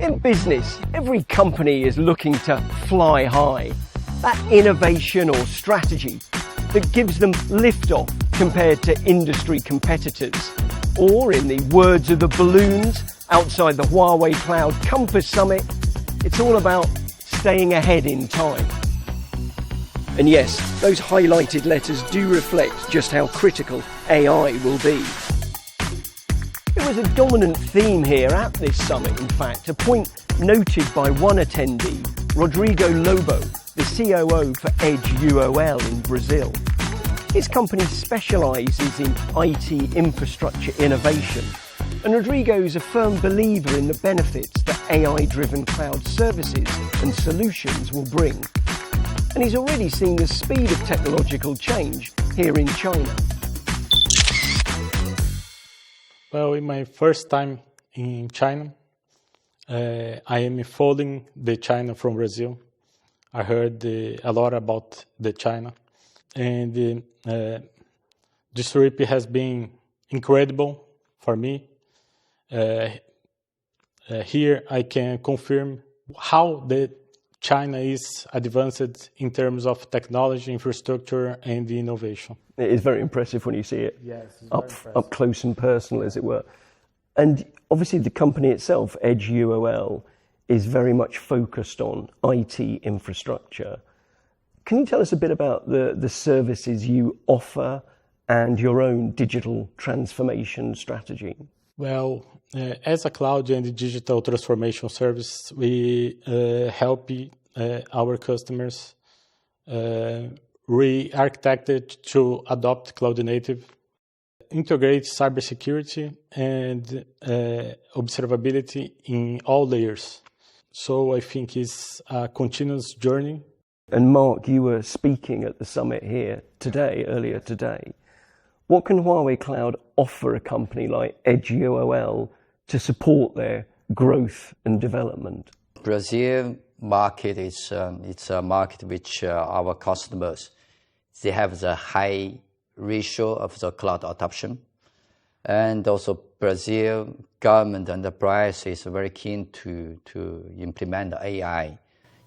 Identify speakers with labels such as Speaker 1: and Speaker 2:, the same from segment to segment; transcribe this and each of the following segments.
Speaker 1: In business, every company is looking to fly high. That innovation or strategy that gives them liftoff compared to industry competitors. Or, in the words of the balloons outside the Huawei Cloud Campus Summit, it's all about staying ahead in time. And yes, those highlighted letters do reflect just how critical AI will be. It was a dominant theme here at this summit, in fact, a point noted by one attendee, Rodrigo Lobo, the COO for Edge UOL in Brazil. His company specialises in IT infrastructure innovation, and Rodrigo's a firm believer in the benefits that AI-driven cloud services and solutions will bring. And he's already seen the speed of technological change here in China.
Speaker 2: Well, in my first time in China, I am following the China from Brazil. I heard a lot about the China, and this trip has been incredible for me. Here I can confirm how the China is advanced in terms of technology, infrastructure, and innovation.
Speaker 1: It is very impressive when you see it up close and personal, as it were. And obviously the company itself, Edge UOL, is very much focused on IT infrastructure. Can you tell us a bit about the services you offer and your own digital transformation strategy?
Speaker 2: Well, as a cloud and digital transformation service, we help our customers re-architected to adopt cloud native, integrate cybersecurity and observability in all layers. So I think it's a continuous journey.
Speaker 1: And Mark, you were speaking at the summit here earlier today. What can Huawei Cloud offer a company like Edge UOL to support their growth and development?
Speaker 3: Brazil market is it's a market which our customers, they have the high ratio of the cloud adoption, and also Brazil government and the price is very keen to implement AI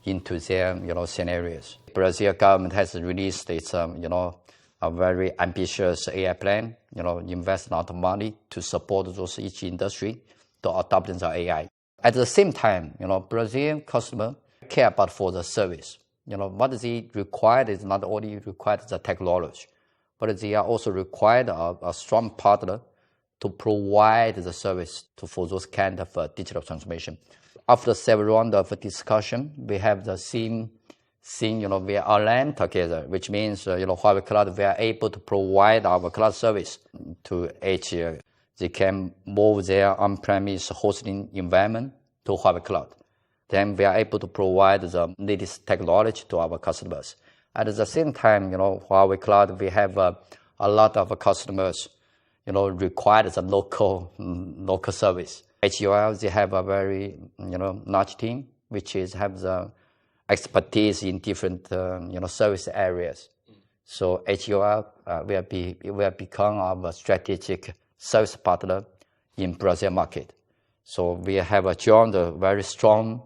Speaker 3: into their scenarios. Brazil government has released its a very ambitious AI plan, invest a lot of money to support those each industry to adopt the AI. At the same time, Brazilian customer care about for the service. What they required is not only required the technology, but they are also required a strong partner to provide the service for those kind of digital transformation. After several rounds of discussion, we have the same thing, we are aligned together, which means, Huawei Cloud, we are able to provide our cloud service to Edge. They can move their on-premise hosting environment to Huawei Cloud. Then we are able to provide the latest technology to our customers. At the same time, Huawei Cloud, we have a lot of customers, require the local service. HUL, they have a very, large team, which have the expertise in different, service areas. So HUL will become our strategic service partner in Brazil market. So we have joined a very strong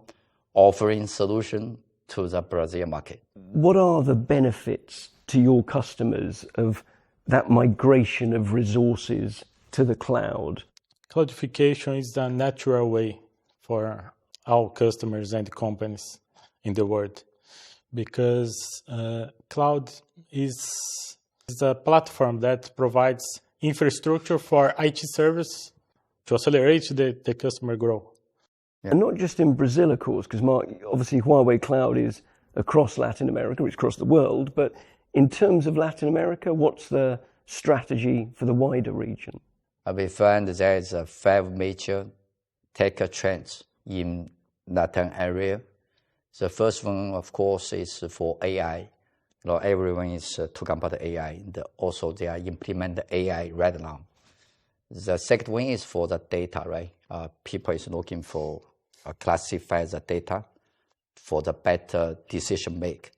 Speaker 3: offering solution to the Brazil market.
Speaker 1: What are the benefits to your customers of that migration of resources to the cloud?
Speaker 2: Cloudification is the natural way for all customers and companies in the world, because cloud is a platform that provides infrastructure for IT service to accelerate the customer growth.
Speaker 1: Yeah. And not just in Brazil, of course, because Mark, obviously Huawei Cloud is across Latin America, it's across the world, but in terms of Latin America, what's the strategy for the wider region?
Speaker 3: We find there is 5 major tech trends in Latin area. The first one, of course, is for AI. Everyone is talking about AI. Also, they are implementing AI right now. The second one is for the data, right? People is looking for classify the data for the better decision make,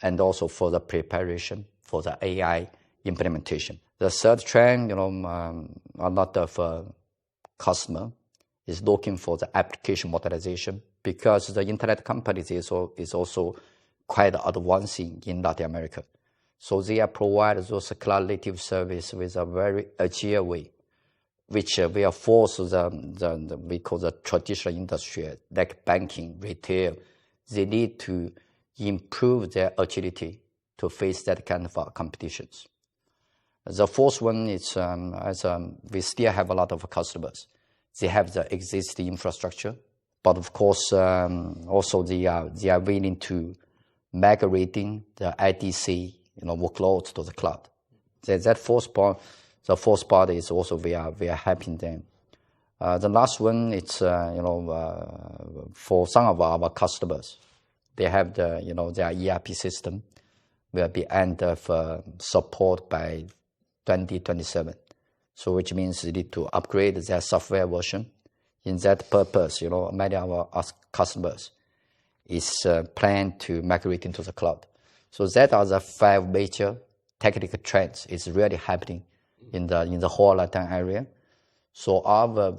Speaker 3: and also for the preparation for the AI implementation. The third trend, a lot of customer is looking for the application modernization, because the internet companies is also quite advancing in Latin America. So they provide those cloud native service with a very agile way, which will force we call the traditional industry, like banking, retail. They need to improve their agility to face that kind of competitions. The fourth one is, we still have a lot of customers. They have the existing infrastructure, but of course, also they are willing to migrating the IDC workloads to the cloud. That fourth part, the fourth part is also we are helping them. The last one, it's for some of our customers, they have their ERP system will be end of support by 2027. So which means they need to upgrade their software version. In that purpose, many of our customers is planned to migrate into the cloud. So that are the 5 major technical trends is really happening in the whole Latin area. So our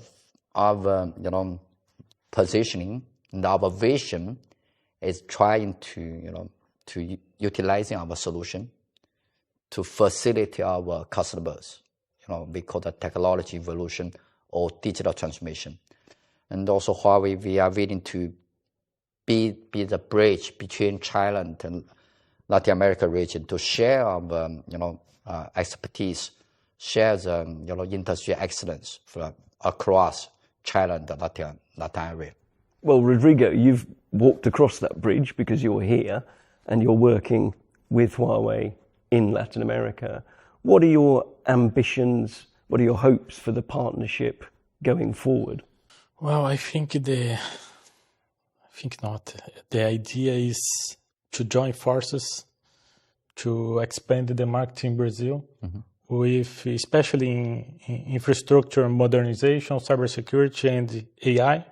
Speaker 3: positioning and our vision is trying to utilizing our solution to facilitate our customers. We call that technology evolution or digital transformation. And also Huawei, we are willing to be the bridge between China and Latin America region to share our expertise, share the industry excellence across China and the Latin area.
Speaker 1: Well, Rodrigo, you've walked across that bridge because you're here and you're working with Huawei in Latin America. What are your ambitions? What are your hopes for the partnership going forward?
Speaker 2: Well, I think not. The idea is to join forces to expand the market in Brazil, with especially in infrastructure modernization, cybersecurity, and AI,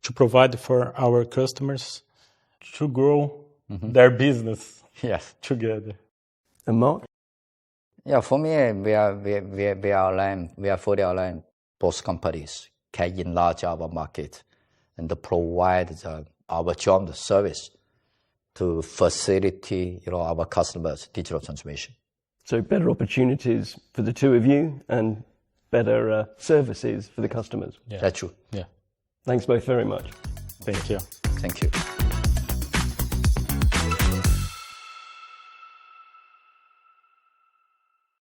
Speaker 2: to provide for our customers to grow their business together.
Speaker 1: And Mark?
Speaker 3: Yeah, for me, we are fully aligned. Both companies can enlarge our market and provide our joint service to facilitate our customers' digital transformation.
Speaker 1: So better opportunities for the two of you and better services for the customers.
Speaker 3: Yeah. That's true.
Speaker 2: Yeah.
Speaker 1: Thanks both very much.
Speaker 2: Thank you.
Speaker 3: Thank you.